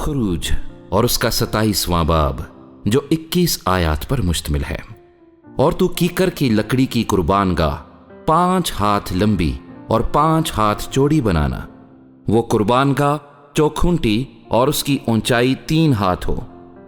खुरूज और उसका 27वां बाब जो 21 आयात पर मुश्तमिल है। और तू कीकर की लकड़ी की कुर्बानगाह 5 हाथ लंबी और 5 हाथ चौड़ी बनाना। वो कुर्बानगाह चौखूंटी और उसकी ऊंचाई 3 हाथ हो,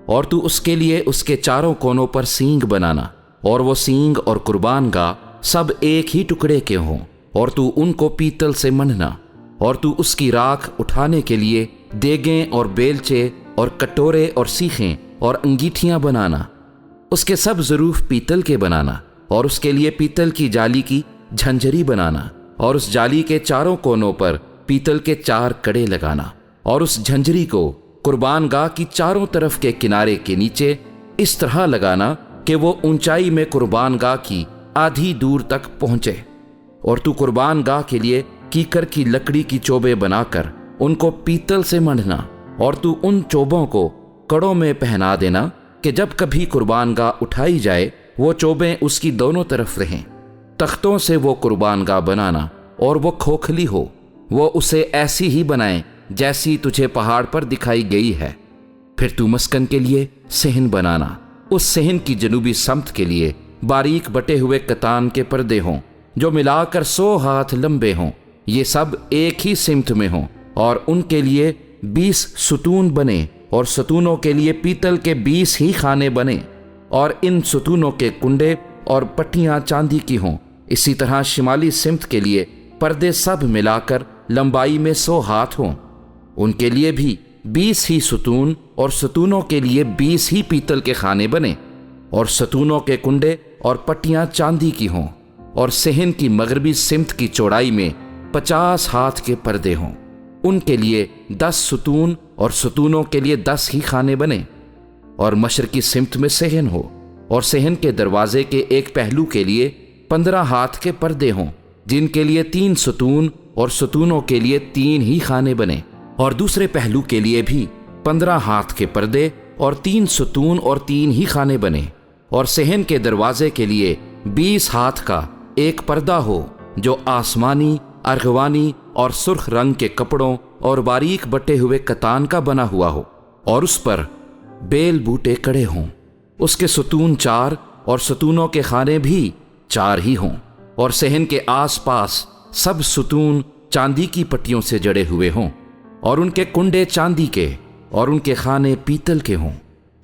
और तू उसके लिए उसके चारों कोनों पर सींग बनाना, और वो सींग और कुर्बानगाह सब एक ही टुकड़े के हों, और तू उनको पीतल से मढ़ना। और तू उसकी राख उठाने के लिए देगें और बेलचे और कटोरे और सीखें और अंगीठियां बनाना। उसके सब ज़रूफ पीतल के बनाना, और उसके लिए पीतल की जाली की झंझरी बनाना, और उस जाली के चारों कोनों पर पीतल के 4 कड़े लगाना। और उस झंझरी को कुर्बानगाह की चारों तरफ के किनारे के नीचे इस तरह लगाना कि वो ऊंचाई में कुर्बानगाह की आधी दूर तक पहुंचे। और तू कुर्बानगाह के लिए कीकर की लकड़ी की चोबे बनाकर उनको पीतल से मढ़ना, और तू उन चोबों को कड़ों में पहना देना कि जब कभी कुर्बानगाह उठाई जाए वो चोबें उसकी दोनों तरफ रहें। तख्तों से वो कुर्बानगाह बनाना, और वो खोखली हो, वो उसे ऐसी ही बनाए जैसी तुझे पहाड़ पर दिखाई गई है। फिर तू मस्कन के लिए सहन बनाना। उस सहन की जनूबी समत के लिए बारीक बटे हुए कतान के पर्दे हों जो मिलाकर 100 हाथ लंबे हों, ये सब एक ही सिमत में हों, और उनके लिए 20 सतून बने, और सतूनों के लिए पीतल के 20 ही खाने बने, और इन सतूनों के कुंडे और पट्टियां चांदी की हों। इसी तरह शिमाली सिमत के लिए पर्दे सब मिलाकर लंबाई में 100 हाथ हों, उनके लिए भी 20 ही सतून, और सतूनों के लिए 20 ही पीतल के खाने बने, और सतूनों के कुंडे और पट्टियां चांदी की हों। और सहन की मगरबी सिमत की चौड़ाई में 50 हाथ के पर्दे हों, उनके लिए 10 सतून, और सतूनों के लिए 10 ही खाने बने। और मशरकी सिमत में सहन हो, और सहन के दरवाजे के एक पहलू के लिए 15 हाथ के पर्दे हों, जिनके लिए 3 सतून, और सतूनों के लिए 3 ही खाने बने। और दूसरे पहलू के लिए भी 15 हाथ के पर्दे और 3 सतून और 3 ही खाने बने। और सहन के दरवाजे के लिए 20 हाथ का एक पर्दा हो जो आसमानी, अर्गवानी और सुर्ख रंग के कपड़ों और बारीक बटे हुए कतान का बना हुआ हो, और उस पर बेल बूटे कड़े हों। उसके सतून 4, और सतूनों के खाने भी 4 ही हों। और सहन के आसपास सब सतून चांदी की पट्टियों से जड़े हुए हों, और उनके कुंडे चांदी के, और उनके खाने पीतल के हों।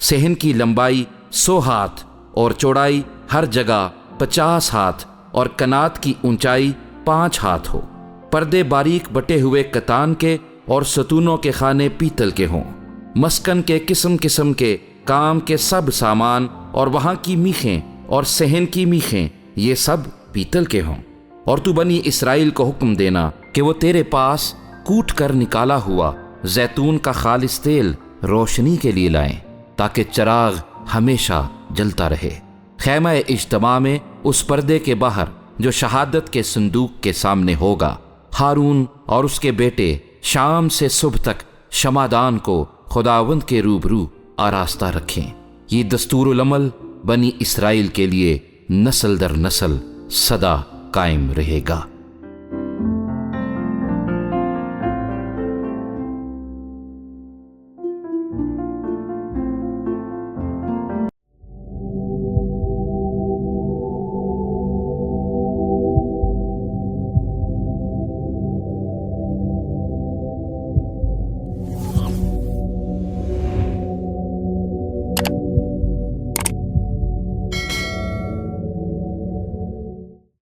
सहन की लंबाई 100 हाथ और चौड़ाई हर जगह 50 हाथ, और कनात की ऊंचाई 5 हाथ हो। पर्दे बारीक बटे हुए कतान के, और सतूनों के खाने पीतल के हों। मस्कन के किस्म किस्म के काम के सब सामान, और वहां की मीखें और सहन की मीखें, ये सब पीतल के हों। और तू बनी इसराइल को हुक्म देना कि वो तेरे पास कूट कर निकाला हुआ जैतून का खालिस तेल रोशनी के लिए लाएं, ताकि चराग हमेशा जलता रहे। खैमा इज्तमा में उस पर्दे के बाहर जो शहादत के संदूक के सामने होगा, हारून और उसके बेटे शाम से सुबह तक शमादान को खुदावंद के रूबरू आरास्ता रखें। ये दस्तूरुल अमल बनी इसराइल के लिए नस्ल दर नस्ल सदा कायम रहेगा।